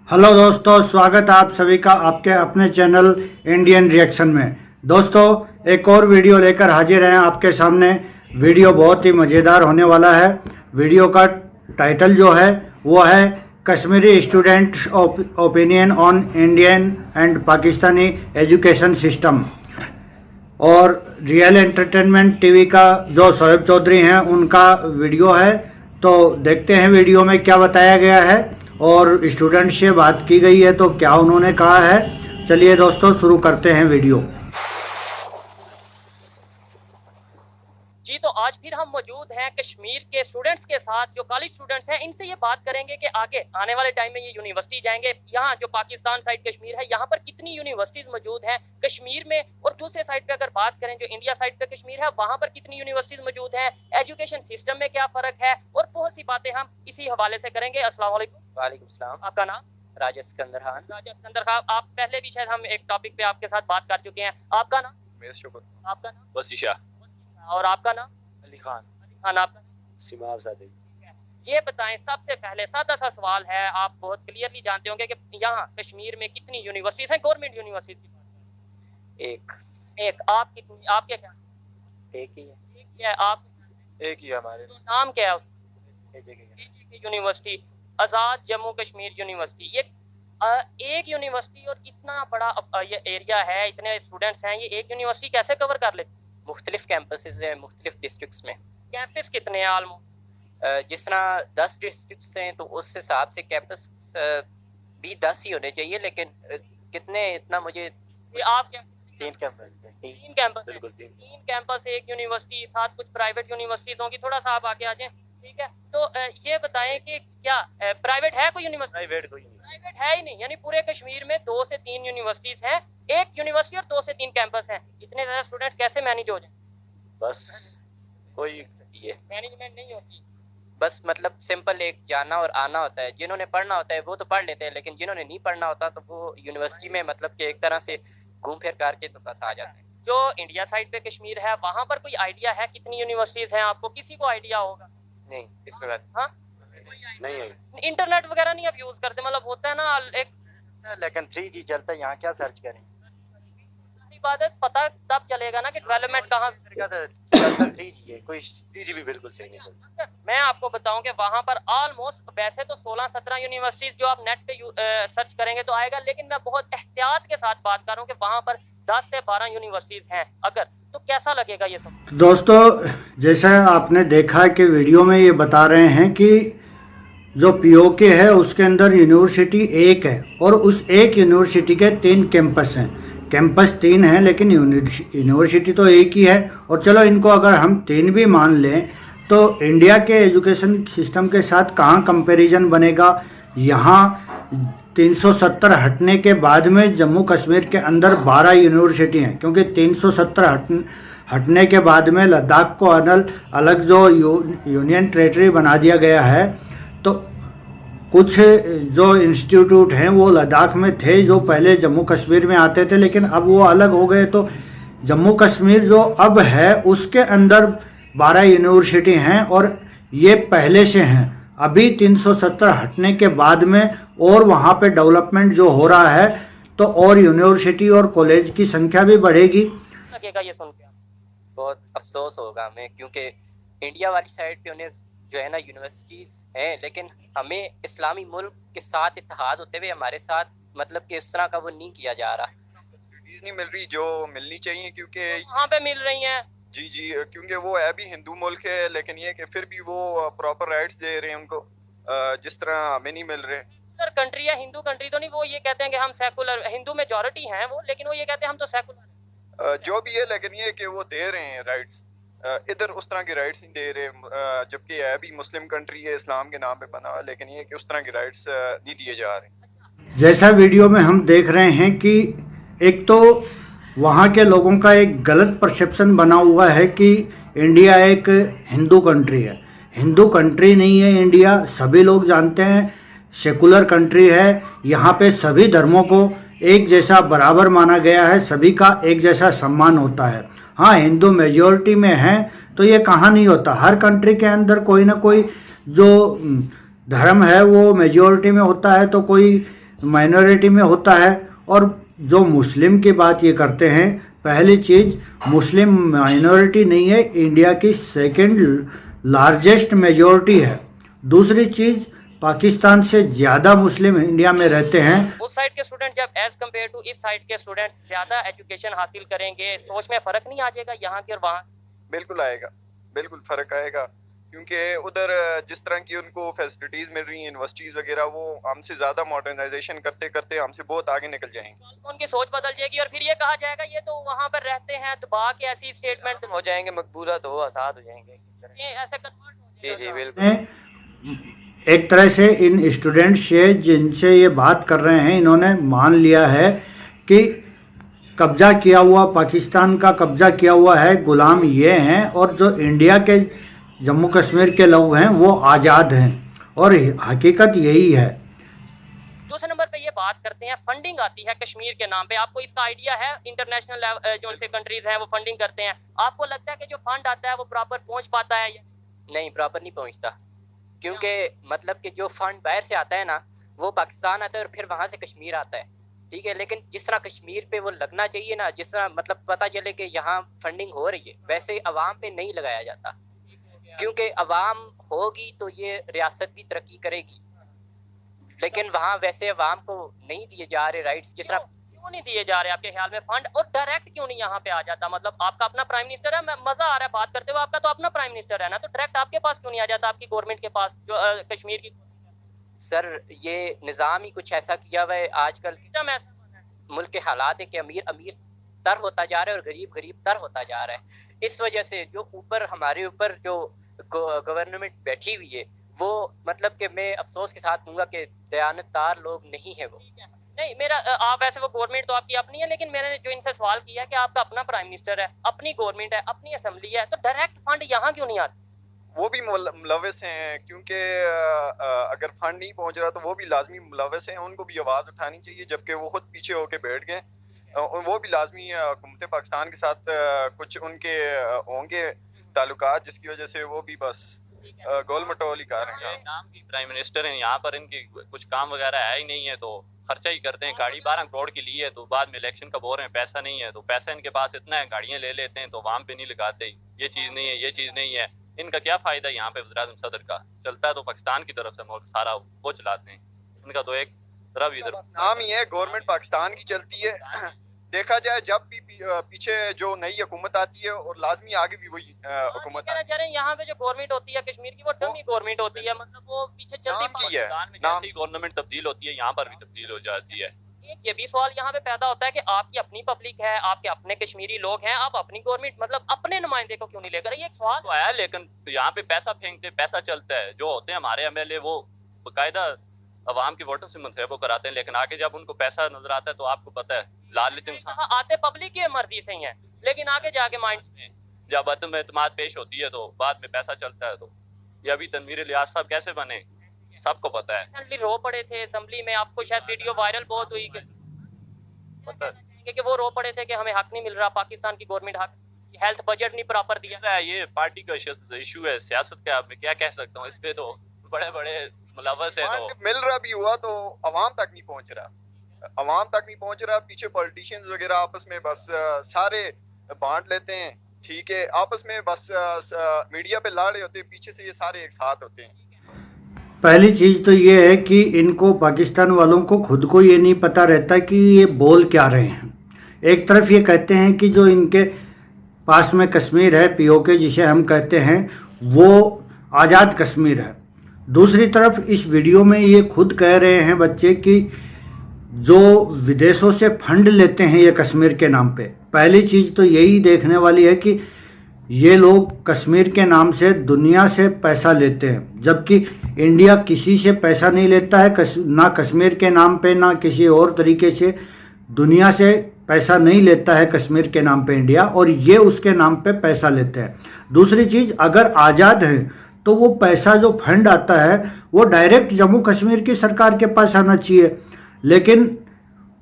Hello दोस्तों, स्वागत है आप सभी का आपके अपने चैनल इंडियन रिएक्शन में। दोस्तों, एक और वीडियो लेकर हाजिर हैं आपके सामने। वीडियो बहुत ही मज़ेदार होने वाला है। वीडियो का टाइटल जो है वो है Kashmiri students opinion on Indian and Pakistani education system. और रियल एंटरटेनमेंट टीवी का जो शोएब चौधरी हैं उनका वीडियो है। तो देखते हैं वीडियो में क्या बताया गया है और स्टूडेंट से बात की गई है तो क्या उन्होंने कहा है। चलिए दोस्तों, शुरू करते हैं वीडियो। जी तो आज फिर हम मौजूद हैं कश्मीर के स्टूडेंट्स के साथ, जो कॉलेज स्टूडेंट्स हैं। इनसे ये बात करेंगे कि आगे आने वाले टाइम में ये यूनिवर्सिटी जाएंगे। यहाँ जो पाकिस्तान साइड कश्मीर है, यहाँ पर कितनी यूनिवर्सिटीज मौजूद हैं कश्मीर में, और दूसरे साइड पे अगर बात करें जो इंडिया साइड पे कश्मीर है, वहाँ पर कितनी यूनिवर्सिटीज मौजूद है, एजुकेशन सिस्टम में क्या फर्क है, और बहुत सी बातें हम इसी हवाले से करेंगे। अस्सलाम वालेकुम। वालेकुम सलाम। आपका नाम? राजेश सिकंदर खान। राजा सिकंदर खान। आप पहले भी शायद हम एक टॉपिक पे आपके साथ बात कर चुके हैं। आपका नाम? आपका नाम? वसीशा। और आपका नाम? अली खान। खान। आपका? सिमाब ज़ादे। ये बताएं, सबसे पहले सादा सा सवाल है, आप बहुत क्लियरली जानते होंगे कि यहाँ कश्मीर में कितनी यूनिवर्सिटीज हैं, गवर्नमेंट यूनिवर्सिटी? एक। आप कितनी? आपके क्या? एक ही है। एक ही है। आप? एक ही है हमारे। तो नाम क्या है उसका? AJK यूनिवर्सिटी, आज़ाद जम्मू कश्मीर यूनिवर्सिटी। ये एक यूनिवर्सिटी और इतना बड़ा ये एरिया है, इतने स्टूडेंट्स हैं, ये एक यूनिवर्सिटी कैसे कवर कर लेते? मुख्तलिफ कैंपसेस हैं मुख्तलिफ डिस्ट्रिक्ट्स में। कैंपस कितने हैं ऑलमोस्ट? जिस तरह 10 डिस्ट्रिक्ट्स हैं तो उस हिसाब से कैंपस भी 10 ही होने चाहिए, लेकिन कितने इतना मुझे। आप क्या? 3 कैंपस। 3 कैंपस? बिल्कुल 3 कैंपस, एक यूनिवर्सिटी, साथ कुछ प्राइवेट यूनिवर्सिटीज होंगी। थोड़ा सा आप आगे आ जाएं, ठीक है? तो ये बताएं कि क्या प्राइवेट है कोई यूनिवर्सिटी? प्राइवेट कोई नहीं। प्राइवेट है ही नहीं, यानी पूरे कश्मीर में 2 से 3 यूनिवर्सिटीज हैं, एक यूनिवर्सिटी और 2 से 3 कैंपस हैं। इतने ज्यादा स्टूडेंट कैसे मैनेज हो जाए? बस कोई ये मैनेजमेंट नहीं होती। बस मतलब सिंपल एक जाना और आना होता है। जिन्होंने पढ़ना होता है वो तो पढ़ लेते हैं, लेकिन जिन्होंने नहीं पढ़ना होता तो वो यूनिवर्सिटी में मतलब कि एक तरह से घूम फिर करके तो बस आ जाते हैं। जो इंडिया साइड पे कश्मीर है, वहाँ पर कोई आइडिया है कितनी यूनिवर्सिटीज हैं? आपको किसी को आइडिया होगा? नहीं इसमें बात हाँ, नहीं है, इंटरनेट वगैरह नहीं आप यूज करते? मतलब होता है ना एक लेकिन 3G चलता है यहाँ, क्या सर्च करें? बात है, पता तब चलेगा ना कि डेवलपमेंट कहाँ। 3G है, कोई 3G भी बिल्कुल सही नहीं चलता। मैं आपको बताऊं कि वहां पर ऑलमोस्ट वैसे तो 16-17 यूनिवर्सिटीज जो आप नेट पे सर्च करेंगे तो आएगा, लेकिन मैं बहुत एहतियात के साथ बात कर रहा हूं कि वहां पर 10 से 12 यूनिवर्सिटीज हैं। अगर तो कैसा लगेगा ये सब? दोस्तों, जैसा आपने देखा कि वीडियो में ये बता रहे हैं कि जो पीओके है उसके अंदर यूनिवर्सिटी एक है और उस एक यूनिवर्सिटी के 3 कैंपस हैं। कैंपस 3 हैं लेकिन यूनिवर्सिटी तो एक ही है। और चलो, इनको अगर हम 3 भी मान लें तो इंडिया के एजुकेशन सिस्टम के साथ कहाँ कंपैरिजन बनेगा। यहाँ 370 हटने के बाद में जम्मू कश्मीर के अंदर 12 यूनिवर्सिटी हैं, क्योंकि 370 हटने के बाद में लद्दाख को अलग जो यूनियन टेरेटरी बना दिया गया है, तो कुछ जो इंस्टीट्यूट हैं वो लद्दाख में थे जो पहले जम्मू कश्मीर में आते थे, लेकिन अब वो अलग हो गए। तो जम्मू कश्मीर जो अब है उसके अंदर 12 यूनिवर्सिटी हैं और ये पहले से हैं। अभी 370 हटने के बाद में और वहाँ पे डेवलपमेंट जो हो रहा है तो और यूनिवर्सिटी और कॉलेज की संख्या भी बढ़ेगी। लगेगा ये सुन के? बहुत अफसोस होगा हमें, क्योंकि इंडिया वाली साइड पे उन्हें जो है ना यूनिवर्सिटीज़ हैं, लेकिन हमें इस्लामी मुल्क के साथ इत्तेहाद होते हुए हमारे साथ मतलब कि इस तरह का वो नहीं किया जा रहा। फैसिलिटीज नहीं मिल रही जो मिलनी चाहिए, क्योंकि वहाँ पे मिल रही हैं। जी क्योंकि वो है भी हिंदू मुल्क है, लेकिन ये कि फिर भी वो प्रॉपर राइट्स दे रहे हैं उनको, जिस तरह हमें नहीं मिल रहे। सर कंट्री है, हिंदू कंट्री तो नहीं। वो ये कहते हैं कि हम सेकुलर, हिंदू मेजॉरिटी हैं वो, लेकिन वो ये कहते हैं हम तो सेकुलर। जो भी है, लेकिन ये कि वो दे रहे हैं राइट्स, इधर उस तरह के राइट्स नहीं दे रहे, जबकि है भी मुस्लिम कंट्री है, इस्लाम के नाम पे बना हुआ, लेकिन ये कि उस तरह के राइट्स नहीं दिए जा रहे। जैसा वीडियो में हम देख रहे हैं कि एक तो वहाँ के लोगों का एक गलत परसेप्शन बना हुआ है कि इंडिया एक हिंदू कंट्री है। हिंदू कंट्री नहीं है इंडिया, सभी लोग जानते हैं सेकुलर कंट्री है। यहाँ पे सभी धर्मों को एक जैसा बराबर माना गया है, सभी का एक जैसा सम्मान होता है। हाँ, हिंदू मेजॉरिटी में है तो ये कहाँ नहीं होता। हर कंट्री के अंदर कोई ना कोई जो धर्म है वो मेजॉरिटी में होता है, तो कोई माइनॉरिटी में होता है। और जो मुस्लिम की बात ये करते हैं, पहली चीज़ मुस्लिम माइनॉरिटी नहीं है, इंडिया की सेकंड लार्जेस्ट मेजॉरिटी है। दूसरी चीज़ पाकिस्तान से ज़्यादा मुस्लिम इंडिया में रहते हैं। उस साइड के स्टूडेंट जब एज कम्पेयर टू इस साइड के स्टूडेंट्स ज़्यादा एजुकेशन हासिल करेंगे, सोच में फ़र्क नहीं आ जाएगा यहाँ के और वहाँ? बिल्कुल आएगा, बिल्कुल फ़र्क आएगा, क्योंकि उधर जिस तरह की उनको फैसिलिटीज़ मिल रही हैं यूनिवर्सिटीज़ वगैरह, वो हमसे ज़्यादा मॉडर्नाइजेशन करते करते हमसे बहुत आगे निकल जाएंगे। उनकी सोच बदल जाएगी और फिर ये कहा जाएगा ये तो वहाँ पर रहते हैं, दबा के ऐसी स्टेटमेंट हो जाएंगे, मकबूला तो आज़ाद हो जाएंगे। ऐसे कन्वर्ट हो जी जाएगा। जी बिल्कुल। एक तरह से इन स्टूडेंट्स से जिनसे ये बात कर रहे हैं, इन्होंने मान लिया है कि कब्जा किया हुआ, पाकिस्तान का कब्जा किया हुआ है, गुलाम ये हैं, और जो इंडिया के जम्मू कश्मीर के लोग हैं वो आज़ाद हैं, और हकीकत यही है। दूसरे नंबर पे ये बात करते हैं, फंडिंग आती है कश्मीर के नाम पे, आपको इसका आइडिया है? इंटरनेशनल जो उनसे कंट्रीज हैं वो फंडिंग करते हैं, आपको लगता है कि जो फंड आता है वो प्रॉपर पहुंच पाता है? नहीं, प्रॉपर नहीं पहुंचता, क्योंकि मतलब कि जो फंड बाहर से आता है ना, वो पाकिस्तान आता है और फिर वहाँ से कश्मीर आता है, ठीक है। लेकिन जिस तरह कश्मीर पे वो लगना चाहिए ना, जिस तरह मतलब पता चले कि यहाँ फंडिंग हो रही है, वैसे अवाम पे नहीं लगाया जाता, क्योंकि अवाम होगी तो ये रियासत भी तरक्की करेगी। लेकिन वहाँ वैसे अवाम को नहीं दिए जा रहे राइट्स, जिस तरह क्यों नहीं दिए जा रहे आपके ख्याल में फंड? और डायरेक्ट क्यों नहीं यहाँ पे आ जाता? मतलब आपका अपना प्राइम मिनिस्टर है, मजा आ रहा है बात करते हुए, आपका तो अपना प्राइम मिनिस्टर है ना, तो डायरेक्ट आपके पास क्यों नहीं आ जाता, आपकी गवर्नमेंट के पास, जो कश्मीर की? सर ये निज़ाम ही कुछ ऐसा किया हुआ है आजकल, सिस्टम ऐसा बना है। मुल्क के हालात है कि अमीर अमीर तर होता जा रहा है और गरीब गरीब तर होता जा रहा है। इस वजह से जो ऊपर हमारे ऊपर जो गवर्नमेंट बैठी हुई है, वो मतलब कि मैं अफसोस के साथ कहूँगा कि दयानतदार लोग नहीं है वो। नहीं, मेरा आप वैसे वो गवर्नमेंट तो आपकी अपनी है, लेकिन मैंने जो इनसे सवाल किया कि आपका अपना प्राइम मिनिस्टर है, अपनी गवर्नमेंट है, अपनी असेंबली है, तो डायरेक्ट फंड यहाँ क्यों नहीं आते? वो भी मुलविस हैं, क्योंकि अगर फंड नहीं पहुंच रहा तो वो भी लाजमी मुलविस हैं, उनको भी आवाज़ उठानी चाहिए, जबकि वो खुद पीछे होके बैठ गए। वो भी लाजमी हुकूमत पाकिस्तान के साथ कुछ उनके होंगे ताल्लुकात, जिसकी वजह से वो भी बस गोल मटोल ही कर रहे हैं। नाम की प्राइम मिनिस्टर हैं, यहाँ पर इनकी कुछ काम वगैरह है ही नहीं है, तो खर्चा ही करते हैं। गाड़ी 12 करोड़ की ली है, तो बाद में इलेक्शन का बोल रहे हैं पैसा नहीं है, तो पैसा इनके पास इतना है, गाड़ियाँ ले लेते हैं, तो वहाँ पे नहीं लगाते, ये चीज़ नहीं है, ये चीज़ नहीं है। इनका क्या फ़ायदा यहाँ पे? वज़ीर-ए-आज़म सदर का चलता है तो पाकिस्तान की तरफ से मुल्क सारा वो चलाते हैं, उनका तो एक तरफ इधर नाम ही है, गवर्नमेंट पाकिस्तान की चलती है। देखा जाए जब भी पीछे जो नई हुकूमत आती है, और लाजमी आगे भी वही हुकूमत कहना चाह रहे हैं यहाँ पे जो गवर्नमेंट होती है कश्मीर की, वो डमी गवर्नमेंट होती है, मतलब वो पीछे चलती नाम की है। पाकिस्तान में जैसे ही गवर्नमेंट तब्दील होती है, यहाँ पर भी तब्दील हो जाती है। एक ये भी सवाल यहाँ पे पैदा होता है कि आपकी अपनी पब्लिक है, आपके अपने कश्मीरी लोग हैं, आप अपनी गवर्नमेंट मतलब अपने नुमाइंदे को क्यों नहीं लेकर? ये एक सवाल तो आया, लेकिन यहाँ पे पैसा फेंकते, पैसा चलता है। जो होते हैं हमारे एमएलए, वो बाकायदा अवाम के वोटों से मुंतखब कराते हैं, लेकिन आगे जब उनको पैसा नजर आता है तो आपको पता है लालच इंसान आते पब्लिक की मर्जी से ही है, लेकिन आगे जाके माइंड जब अदम एतमाद पेश होती है तो बाद में पैसा चलता है। तो ये अभी तनवीर इलियास साहब कैसे बने सबको पता है। रिसेंटली रो पड़े थे असेंबली में, आपको शायद वीडियो वायरल बहुत हुई कि वो रो पड़े थे कि हमें हक नहीं मिल रहा, पाकिस्तान की गवर्नमेंट हक, हेल्थ बजट नहीं प्रॉपर दिया। ये पार्टी का इशू है, सियासत का मैं क्या कह सकता हूँ, इस पे तो बड़े बड़े मुलव्वस है। तो मिल रहा भी हुआ तो अवाम तक नहीं पहुंच रहा, अवाम तक नहीं पहुंच रहा। पीछे पॉलिटिशियंस वगैरह आपस में बस सारे बांट लेते हैं, ठीक है, आपस में बस मीडिया पे लड़ रहे होते हैं, पीछे से ये सारे एक साथ होते हैं। पहली चीज़ तो ये है कि इनको, पाकिस्तान वालों को खुद को ये नहीं पता रहता कि ये बोल क्या रहे हैं। एक तरफ ये कहते हैं कि जो इनके पास में कश्मीर है, पीओके जिसे हम कहते हैं, वो आज़ाद कश्मीर है। दूसरी तरफ इस वीडियो में ये खुद कह रहे हैं बच्चे कि जो विदेशों से फंड लेते हैं ये कश्मीर के नाम पे। पहली चीज़ तो यही देखने वाली है कि ये लोग कश्मीर के नाम से दुनिया से पैसा लेते हैं, जबकि इंडिया किसी से पैसा नहीं लेता है, ना कश्मीर के नाम पे ना किसी और तरीके से दुनिया से पैसा नहीं लेता है कश्मीर के नाम पे इंडिया, और ये उसके नाम पे पैसा लेते हैं। दूसरी चीज़, अगर आज़ाद है तो वो पैसा जो फंड आता है वो डायरेक्ट जम्मू कश्मीर की सरकार के पास आना चाहिए, लेकिन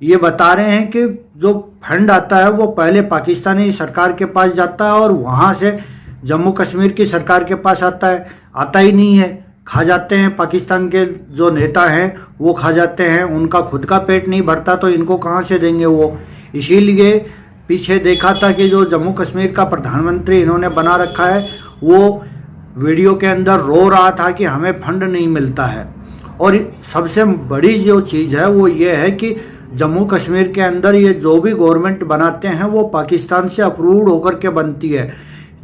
ये बता रहे हैं कि जो फंड आता है वो पहले पाकिस्तानी सरकार के पास जाता है और वहाँ से जम्मू कश्मीर की सरकार के पास आता है, आता ही नहीं है। खा जाते हैं, पाकिस्तान के जो नेता हैं वो खा जाते हैं, उनका खुद का पेट नहीं भरता तो इनको कहाँ से देंगे वो। इसीलिए पीछे देखा था कि जो जम्मू कश्मीर का प्रधानमंत्री इन्होंने बना रखा है वो वीडियो के अंदर रो रहा था कि हमें फंड नहीं मिलता है। और सबसे बड़ी जो चीज़ है वो ये है कि जम्मू कश्मीर के अंदर ये जो भी गवर्नमेंट बनाते हैं वो पाकिस्तान से अप्रूव्ड होकर के बनती है।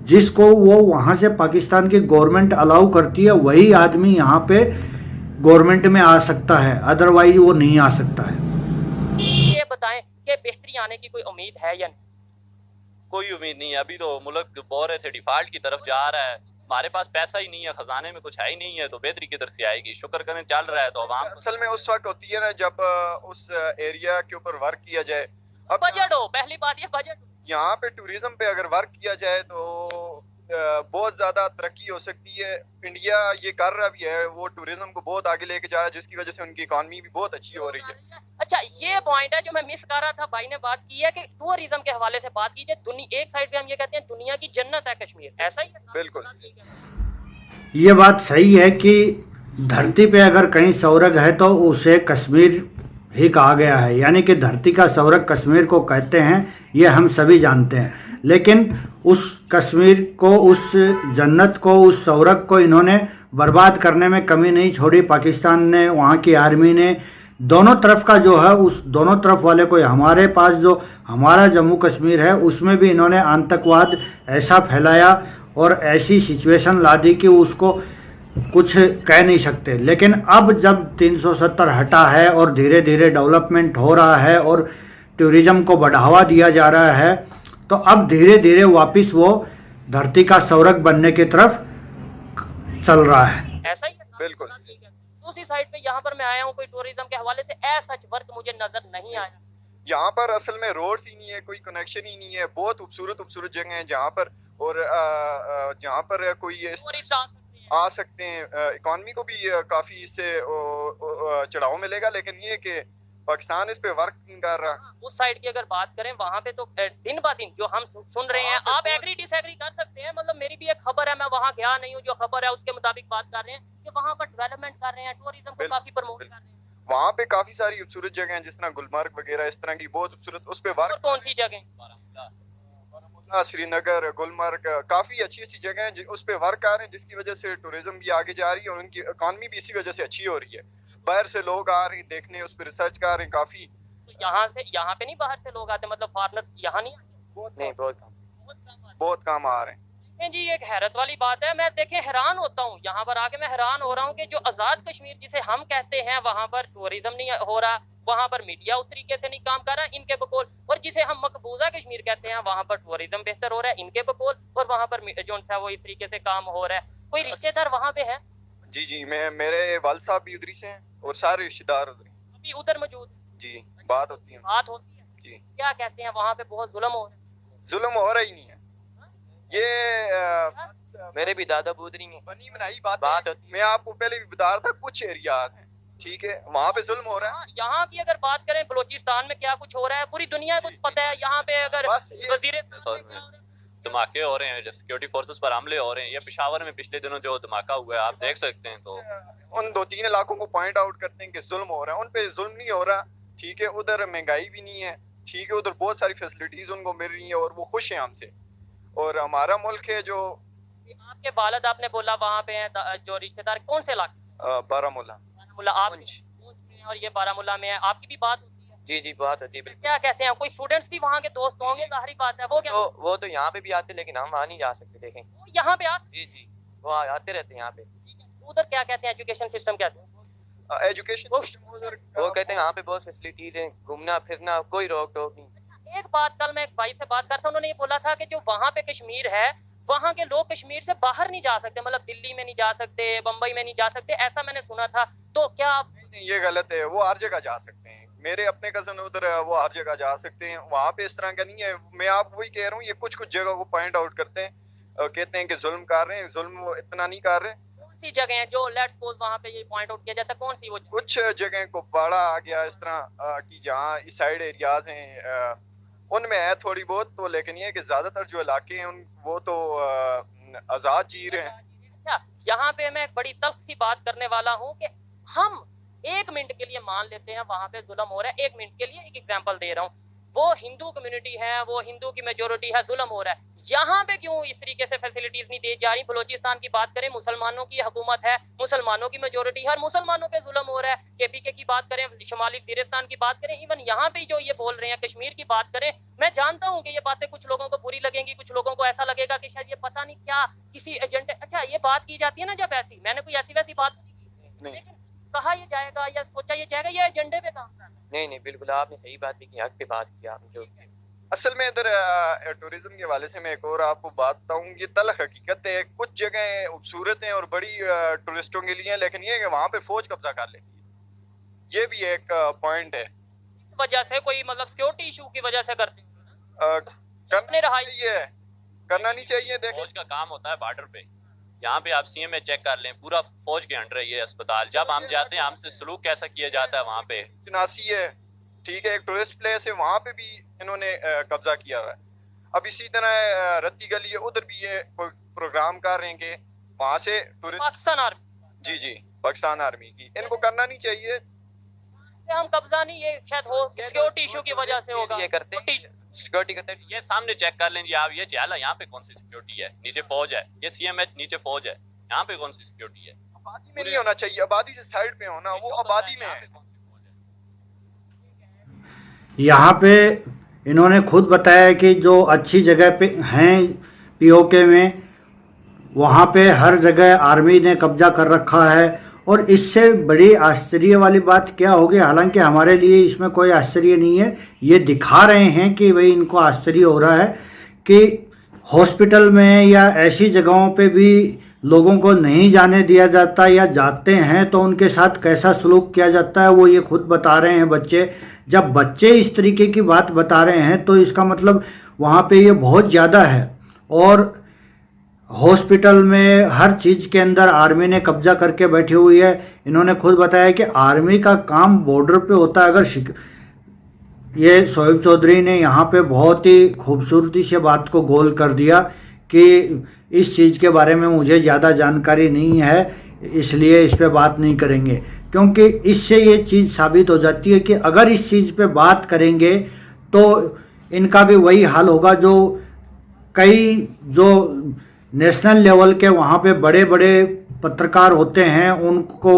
जिसको वो वहाँ से पाकिस्तान की गवर्नमेंट अलाउ करती है वही आदमी यहाँ पे गवर्नमेंट में आ सकता है, अदरवाइज वो नहीं आ सकता है। ये बताएं कि बेहतरी आने की कोई उम्मीद है या नहीं? कोई उम्मीद नहीं है। अभी तो मुल्क बोल रहे थे डिफॉल्ट की तरफ जा रहा है, हमारे पास पैसा ही नहीं है, खजाने में कुछ है ही नहीं है, तो बेहतरी किधर से आएगी। शुक्र करें चल रहा है तो आवाम असल में उस वक्त होती है ना जब उस एरिया के ऊपर वर्क किया जाए। अब बजट हो, पहली बात ये बजट हो। यहाँ पे टूरिज्म पे अगर वर्क किया जाए तो बहुत ज़्यादा तरक्की हो सकती है। इंडिया ये कर रहा भी है, वो टूरिज्म को बहुत आगे लेके जा रहा है, जिसकी वजह से उनकी इकॉनमी भी बहुत अच्छी हो रही है। अच्छा, ये पॉइंट है जो मैं मिस कर रहा था। भाई ने बात की है कि टूरिज्म के हवाले से बात कीजिए। दुनिया एक साइड पे हम ये कहते हैं दुनिया की जन्नत है कश्मीर, ऐसा ही है? बिल्कुल, ये बात सही है कि धरती पे अगर कहीं स्वर्ग है तो उसे कश्मीर ही कहा गया है, यानी कि धरती का स्वर्ग कश्मीर को कहते हैं, ये हम सभी जानते हैं। लेकिन उस कश्मीर को, उस जन्नत को, उस स्वर्ग को इन्होंने बर्बाद करने में कमी नहीं छोड़ी। पाकिस्तान ने, वहाँ की आर्मी ने, दोनों तरफ का जो है उस दोनों तरफ वाले को, हमारे पास जो हमारा जम्मू कश्मीर है उसमें भी इन्होंने आतंकवाद ऐसा फैलाया और ऐसी सिचुएशन ला दी कि उसको कुछ कह नहीं सकते। लेकिन अब जब 370 हटा है और धीरे धीरे डेवलपमेंट हो रहा है और टूरिज्म को बढ़ावा दिया जा रहा है तो अब धीरे धीरे वापस वो धरती का स्वर्ग बनने की तरफ चल रहा है। ऐसा ही है? बिल्कुल। दूसरी साइड पे यहाँ पर मैं आया हूँ, कोई टूरिज्म के हवाले से ऐसा वर्क मुझे नजर नहीं आया। यहाँ पर असल में रोड्स ही नहीं है, कोई कनेक्शन ही नहीं है। बहुत खूबसूरत जगह है जहाँ पर, और जहाँ पर कोई आ सकते हैं। इकॉनमी को भी काफ़ी इससे चढ़ाव मिलेगा। लेकिन ये कि पाकिस्तान इस पे वर्क नहीं कर रहा। उस साइड की अगर बात करें वहाँ पे तो दिन ब दिन जो हम सुन रहे हैं, आप एग्री डिसएग्री कर सकते हैं। मतलब मेरी भी एक खबर है, मैं वहाँ गया नहीं हूँ, जो खबर है उसके मुताबिक बात कर रहे हैं कि वहाँ पर डेवलपमेंट कर रहे हैं, टूरिज्म को काफी प्रमोट कर रहे हैं। वहाँ पे काफी सारी खूबसूरत जगह हैं, जिस तरह गुलमर्ग वगैरह, इस तरह की बहुत खूबसूरत। उस पे वर्क कौन सी जगह? श्रीनगर, गुलमर्ग, काफी अच्छी जगह है उस पे वर्क कर रहे हैं, जिसकी वजह से टूरिज्म भी आगे जा रही है और उनकी इकॉनमी भी इसी वजह से अच्छी हो रही है। बाहर से लोग आ रहे हैं देखने, उस पर रिसर्च कर रहे हैं काफी। तो यहाँ पे नहीं बाहर से लोग आते, मतलब फॉरनर यहाँ नहीं आते? बहुत कम आ रहे हैं। जी एक हैरत वाली बात है। मैं देखे हैरान होता हूँ, यहाँ पर आके मैं हैरान हो रहा हूँ कि जो आजाद कश्मीर जिसे हम कहते हैं वहाँ पर टूरिज्म नहीं हो रहा, वहाँ पर मीडिया उस तरीके से नहीं काम कर रहा इनके बकौल, और जिसे हम मकबूजा कश्मीर कहते हैं वहाँ पर टूरिज्म बेहतर हो रहा है इनके बकौल, और वहाँ पर जो है वो इस तरीके से काम हो रहा है। कोई रिश्तेदार वहाँ पे है? जी मेरे वाल साहब भी उधरी से हैं और सारे रिश्तेदार उधर अभी उधर मौजूद? जी, बात होती है जी। क्या कहते हैं वहाँ पे बहुत जुल्म हो रहा है? जुल्म हो रहा ही नहीं है। ये मेरे भी दादा बूदरी हैं, बनी बनाई बात होती है। मैं आपको पहले भी बता रहा था, कुछ एरियाज हैं, ठीक है, वहाँ पे जुल्म हो रहा है। यहाँ की अगर बात करें बलोचिस्तान में क्या कुछ हो रहा है पूरी दुनिया को पता है। यहाँ पे अगर धमाके हो रहे हैं, सिक्योरिटी फोर्सेस पर हमले हो रहे हैं। ये पेशावर में पिछले दिनों जो धमाका हुआ है आप देख सकते हैं। तो उन 2-3 इलाकों को पॉइंट आउट करते हैं कि जुल्म हो रहा है, उन पे जुल्म नहीं हो रहा, ठीक है। उधर महंगाई भी नहीं है, ठीक है, उधर बहुत सारी फैसिलिटीज उनको मिल रही है और वो खुश हैं हमसे। और हमारा मुल्क है जो आपके वालिद आपने बोला वहाँ पे हैं, जो रिश्तेदार कौन से इलाके? बारामूला। आप और ये बारामूला में है, आपकी भी बात होती है? जी बात होती है। क्या कहते हैं, कोई स्टूडेंट्स भी वहाँ के दोस्त होंगे, जाहिर बात है। वो तो यहाँ पे भी आते, लेकिन हम वहाँ नहीं जा सकते। देखें यहाँ पे जी वो आते रहते हैं यहाँ पे। उधर क्या कहते हैं, एजुकेशन सिस्टम कैसे? एजुकेशन वो कहते हैं यहाँ पे बहुत फैसिलिटीज हैं, घूमना फिरना कोई रोक टोक नहीं। एक बात, कल मैं एक भाई से बात करता, उन्होंने ये बोला था कि जो वहाँ पे कश्मीर है वहाँ के लोग कश्मीर से बाहर नहीं जा सकते, मतलब दिल्ली में नहीं जा सकते, बम्बई में नहीं जा सकते, ऐसा मैंने सुना था। तो क्या नहीं, ये गलत है। वो हर जगह जा सकते हैं। मेरे अपने कजन उधर, वो हर जगह जा सकते हैं। वहाँ पे इस तरह का नहीं है। मैं आपको वही कह रहा हूँ, ये कुछ जगह को पॉइंट आउट करते हैं, कहते हैं कि जुल्म कर रहे हैं। जुल्म इतना नहीं कर रहे। कौन सी जगह है जो लेट्स सपोज वहाँ पे ये पॉइंट आउट किया जाता है, कौन सी वो? कुछ जगह कुपवाड़ा आ गया, इस तरह की जहाँ इस साइड एरियाज हैं उनमें है थोड़ी बहुत। तो लेकिन ये कि ज्यादातर जो इलाके हैं वो तो आजाद जी रहे हैं। अच्छा, यहाँ पे मैं एक बड़ी तल्ख सी बात करने वाला हूँ कि हम 1 मिनट के लिए मान लेते हैं वहां पे जुल्म हो रहा है। 1 मिनट के लिए एक एग्जांपल दे रहा हूँ, वो हिंदू कम्युनिटी है, वो हिंदू की मेजोरिटी है, जुल्म हो रहा है। यहाँ पे क्यों इस तरीके से फैसिलिटीज नहीं दी जा रही? बलोचिस्तान की बात करें, मुसलमानों की हुकूमत है, मुसलमानों की मेजोरिटी है और मुसलमानों पे जुल्म हो रहा है। केपीके की बात करें, शुमाली वजीरिस्तान की बात करें, इवन यहाँ पे जो ये बोल रहे हैं कश्मीर की बात करें, मैं जानता हूँ कि ये बातें कुछ लोगों को बुरी लगेंगी, कुछ लोगों को ऐसा लगेगा कि शायद ये पता नहीं क्या किसी एजेंडे। अच्छा, ये बात की जाती है ना जब ऐसी, मैंने कोई ऐसी वैसी बात नहीं की, लेकिन कहा ये जाएगा या सोचा ये जाएगा ये एजेंडे पे काम कर रहा है। नहीं बिल्कुल आपने सही बात की, हक पे बात की आपने जो असल में इधर टूरिज्म के हवाले से मैं एक और आपको बात बताऊँ, ये तल्ख हकीकत है। कुछ जगह खूबसूरत हैं और बड़ी टूरिस्टों के लिए, लेकिन ये है कि वहाँ पे फौज कब्जा कर लेती है। ये भी एक पॉइंट है। इस वजह से कोई मतलब सिक्योरिटी इशू की वजह से करते हैं, करने चाहिए, करना नहीं चाहिए। देखें, फौज का काम होता है बॉर्डर पे। यहाँ पे आप सीएमए चेक कर लें, पूरा फौज के अंडर है ये अस्पताल। जब हम जाते हैं हमसे सलूक कैसा किया जाता है वहाँ पे। चनासी है, ठीक है, एक टूरिस्ट प्लेस है, वहाँ पे भी इन्होंने कब्जा किया हुआ है। अब इसी तरह रत्ती गली है, उधर भी ये कोई प्रोग्राम कर रहे हैं कि वहाँ से टूरिस्ट। पाकिस्तान आर्मी, जी पाकिस्तान आर्मी की, इनको करना नहीं चाहिए। हम कब्जा नहीं, ये शायद हो सिक्योरिटी इशू की वजह से होगा। ये करते हैं सिक्योरिटी करते हैं। ये सामने चेक कर लें जी आप, ये चला यहाँ पे कौन सी सिक्योरिटी है, नीचे फौज है, ये सीएमएच नीचे फौज है, यहाँ पे कौन सी सिक्योरिटी है? आबादी में नहीं होना चाहिए, आबादी से साइड पे होना, वो आबादी में है। यहाँ पे इन्होंने खुद बताया कि जो अच्छी जगह पे हैं पीओके में, वहाँ पे हर जगह आर्मी ने कब्जा कर रखा है। और इससे बड़ी आश्चर्य वाली बात क्या होगी, हालांकि हमारे लिए इसमें कोई आश्चर्य नहीं है, ये दिखा रहे हैं कि भाई इनको आश्चर्य हो रहा है कि हॉस्पिटल में या ऐसी जगहों पे भी लोगों को नहीं जाने दिया जाता, या जाते हैं तो उनके साथ कैसा सलूक किया जाता है, वो ये खुद बता रहे हैं बच्चे। जब बच्चे इस तरीके की बात बता रहे हैं तो इसका मतलब वहाँ पे ये बहुत ज़्यादा है। और हॉस्पिटल में हर चीज़ के अंदर आर्मी ने कब्जा करके बैठी हुई है। इन्होंने खुद बताया कि आर्मी का काम बॉर्डर पे होता है। अगर ये शोएब चौधरी ने यहाँ पे बहुत ही खूबसूरती से बात को गोल कर दिया कि इस चीज़ के बारे में मुझे ज़्यादा जानकारी नहीं है, इसलिए इस पे बात नहीं करेंगे। क्योंकि इससे ये चीज़ साबित हो जाती है कि अगर इस चीज़ पे बात करेंगे तो इनका भी वही हाल होगा जो कई जो नेशनल लेवल के वहाँ पे बड़े बड़े पत्रकार होते हैं, उनको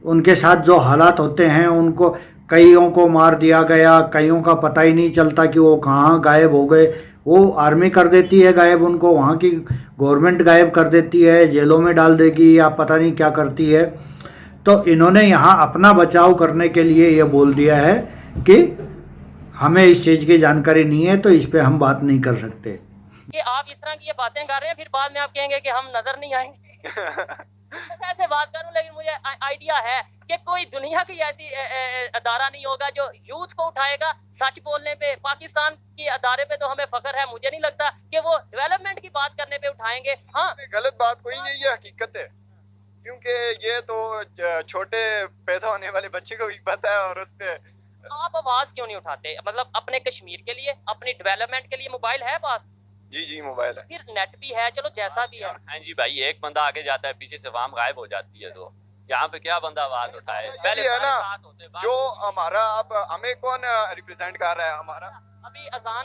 उनके साथ जो हालात होते हैं, उनको कईयों को मार दिया गया, कईयों का पता ही नहीं चलता कि वो कहाँ गायब हो गए। वो आर्मी कर देती है गायब उनको, वहाँ की गवर्नमेंट गायब कर देती है, जेलों में डाल देगी या पता नहीं क्या करती है। तो इन्होंने यहाँ अपना बचाव करने के लिए ये बोल दिया है कि हमें इस चीज़ की जानकारी नहीं है, तो इस पे हम बात नहीं कर सकते। कि आप इस तरह की ये बातें कर रहे हैं, फिर बाद में आप कहेंगे कि हम नजर नहीं आएंगे। ऐसे बात करूं, लेकिन मुझे आइडिया है कि कोई दुनिया की ऐसी अदारा नहीं होगा जो यूथ को उठाएगा सच बोलने पे। पाकिस्तान की अदारे पे तो हमें फख्र है, मुझे नहीं लगता कि वो डेवलपमेंट की बात करने पे उठाएंगे। हाँ, गलत बात कोई नहीं है, हकीकत है, क्योंकि ये तो छोटे पैदा होने वाले बच्चे को भी पता है। और उस पे आप आवाज क्यों नहीं उठाते? मतलब अपने कश्मीर के लिए, अपनी डेवलपमेंट के लिए मोबाइल है पास? जी मोबाइल है, फिर नेट भी है, चलो जैसा भी है। हाँ जी भाई, एक बंदा आगे जाता है, पीछे से वाम गायब हो जाती है, तो यहाँ पे क्या बंदा आवाज उठाए? पहले है ना, साथ होते, बाद जो हमारा अब हमें कौन रिप्रेजेंट कर रहा है? हमारा अभी अजान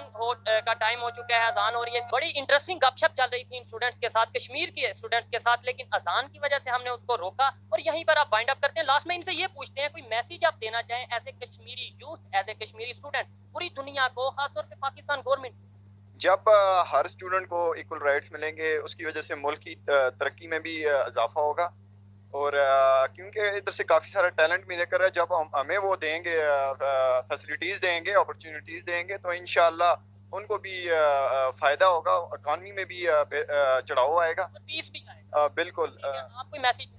का टाइम हो चुका है, अजान हो रही है। बड़ी इंटरेस्टिंग गपशप चल रही थी इन स्टूडेंट्स के साथ, कश्मीर के स्टूडेंट्स के साथ, लेकिन अजान की वजह से हमने उसको रोका। और यहीं पर आप बाइंड अप करते हैं। लास्ट में इनसे ये पूछते हैं, कोई मैसेज आप देना चाहें as a Kashmiri youth, as a Kashmiri student, पूरी दुनिया को, खासतौर पे पाकिस्तान गवर्नमेंट? जब हर स्टूडेंट को इक्वल राइट्स मिलेंगे, उसकी वजह से मुल्क की तरक्की में भी इजाफा होगा। और क्योंकि इधर से काफ़ी सारा टैलेंट भी लेकर है, जब हमें वो देंगे, फैसिलिटीज़ देंगे, अपॉर्चुनिटीज़ देंगे, तो इंशाल्लाह उनको भी फ़ायदा होगा, इकॉनमी में भी चढ़ाव आएगा, पीस भी आएगा। बिल्कुल। आप कोई मैसेज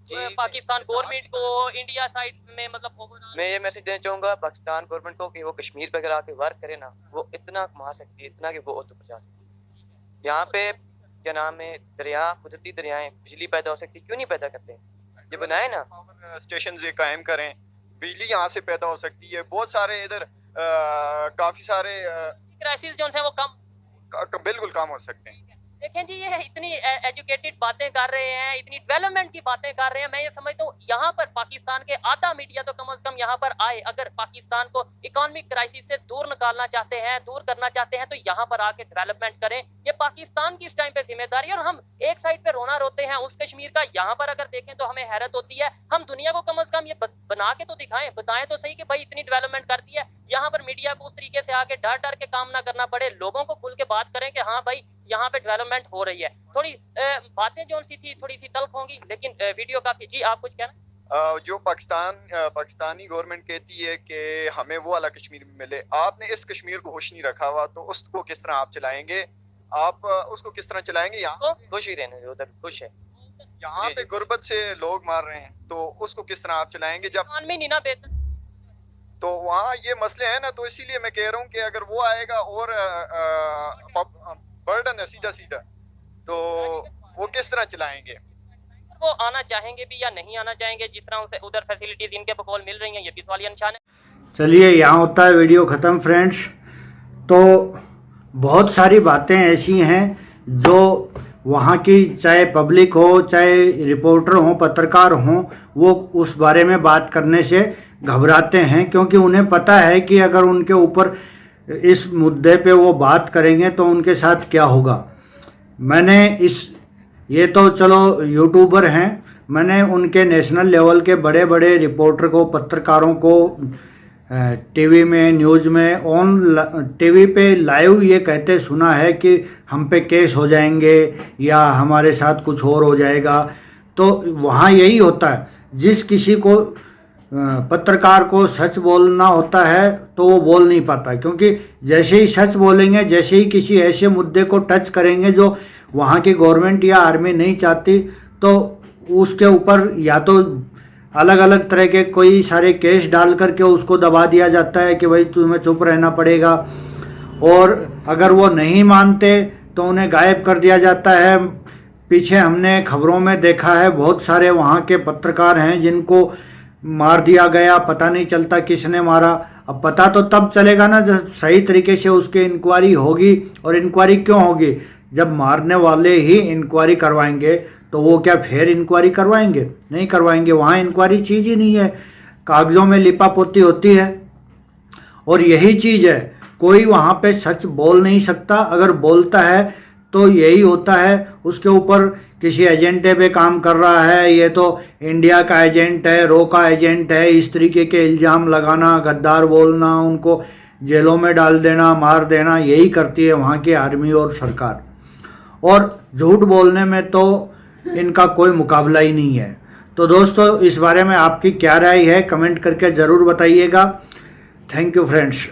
पाकिस्तान गवर्नमेंट को, इंडिया साइड में, मतलब मैं ये मैसेज देना चाहूँगा पाकिस्तान गवर्नमेंट को कि वो कश्मीर पर अगर आके वर्क करे ना, वो इतना कमा सकती है, इतना कि वो और ऊपर जा सकती है। यहाँ पे क्या नाम है, दरिया, कुदरती दरियाएं, बिजली पैदा हो सकती है, क्यों नहीं पैदा करते? ये बनाए ना, पावर स्टेशन से कायम करें, बिजली यहाँ से पैदा हो सकती है। बहुत सारे इधर काफ़ी सारे क्राइसिस जो है वो कम बिल्कुल काम हो सकते हैं। देखें जी, ये इतनी एजुकेटेड बातें कर रहे हैं, इतनी डेवलपमेंट की बातें कर रहे हैं। मैं ये समझता हूँ यहाँ पर पाकिस्तान के आधा मीडिया तो कम से कम यहाँ पर आए। अगर पाकिस्तान को इकोनॉमिक क्राइसिस से दूर निकालना चाहते हैं, दूर करना चाहते हैं, तो यहाँ पर आके डेवलपमेंट करें। ये पाकिस्तान की इस टाइम पे जिम्मेदारी है। और हम एक साइड पे रोना रोते हैं उस कश्मीर का, यहाँ पर अगर देखें तो हमें हैरत होती है। हम दुनिया को कम से कम ये बना के तो दिखाएं, बताएं तो सही कि भाई इतनी डेवलपमेंट कर दी है। यहाँ पर मीडिया को उस तरीके से आके डर डर के काम ना करना पड़े, लोगों को खुल के बात करें कि हाँ भाई यहाँ पे डेवलपमेंट हो रही है। थोड़ी बातें जो सी थी थोड़ी सी तल्ख होंगी, लेकिन वीडियो काफी। जी आप कुछ कहना? जो पाकिस्तानी गवर्नमेंट कहती है कि हमें वो वाला कश्मीर मिले, आपने इस कश्मीर को होश नहीं रखा हुआ, तो उसको किस तरह आप चलाएंगे? आप उसको किस तरह चलाएंगे? यहाँ खुश ही रहने दो, उधर खुश है। यहाँ पे गुर्बत से लोग मार रहे हैं, तो उसको किस तरह आप चलाएंगे? जब में नहीं ना बेहतर, तो वहाँ ये मसले हैं ना, तो इसीलिए मैं कह रहा हूँ कि अगर वो आएगा और बर्डन है सीधा सीधा, तो वो किस तरह चलाएंगे? वो आना चाहेंगे भी या नहीं आना चाहेंगे, जिस तरह से उधर फैसिलिटीज इनके बकौल मिल रही हैं, ये भी सवालिया निशान है। चलिए यहाँ होता है वीडियो ख़त्म फ्रेंड्स। तो बहुत सारी बातें ऐसी हैं जो वहाँ की, चाहे पब्लिक हो, चाहे रिपोर्टर हो, पत्रकार हों, वो उस बारे में बात करने से घबराते हैं, क्योंकि उन्हें पता है कि अगर उनके ऊपर इस मुद्दे पे वो बात करेंगे तो उनके साथ क्या होगा। मैंने ये तो चलो यूट्यूबर हैं, मैंने उनके नेशनल लेवल के बड़े बड़े रिपोर्टर को, पत्रकारों को टीवी में, न्यूज़ में, टीवी पे लाइव ये कहते सुना है कि हम पे केस हो जाएंगे या हमारे साथ कुछ और हो जाएगा। तो वहाँ यही होता है, जिस किसी को पत्रकार को सच बोलना होता है तो वो बोल नहीं पाता, क्योंकि जैसे ही सच बोलेंगे, जैसे ही किसी ऐसे मुद्दे को टच करेंगे जो वहाँ की गवर्नमेंट या आर्मी नहीं चाहती, तो उसके ऊपर या तो अलग अलग तरह के कोई सारे केस डाल करके उसको दबा दिया जाता है कि भाई तुम्हें चुप रहना पड़ेगा, और अगर वो नहीं मानते तो उन्हें गायब कर दिया जाता है। पीछे हमने खबरों में देखा है, बहुत सारे वहाँ के पत्रकार हैं जिनको मार दिया गया, पता नहीं चलता किसने मारा। अब पता तो तब चलेगा ना जब सही तरीके से उसकी इंक्वायरी होगी। और इंक्वायरी क्यों होगी? जब मारने वाले ही इंक्वायरी करवाएंगे, तो वो क्या फिर इंक्वायरी करवाएंगे? नहीं करवाएंगे। वहाँ इंक्वायरी चीज़ ही नहीं है, कागज़ों में लिपापोती होती है। और यही चीज़ है, कोई वहाँ पे सच बोल नहीं सकता। अगर बोलता है तो यही होता है उसके ऊपर किसी एजेंटे पे काम कर रहा है, ये तो इंडिया का एजेंट है, रो का एजेंट है, इस तरीके के इल्ज़ाम लगाना, गद्दार बोलना, उनको जेलों में डाल देना, मार देना, यही करती है वहाँ की आर्मी और सरकार। और झूठ बोलने में तो इनका कोई मुकाबला ही नहीं है। तो दोस्तों, इस बारे में आपकी क्या राय है, कमेंट करके ज़रूर बताइएगा। Thank you friends.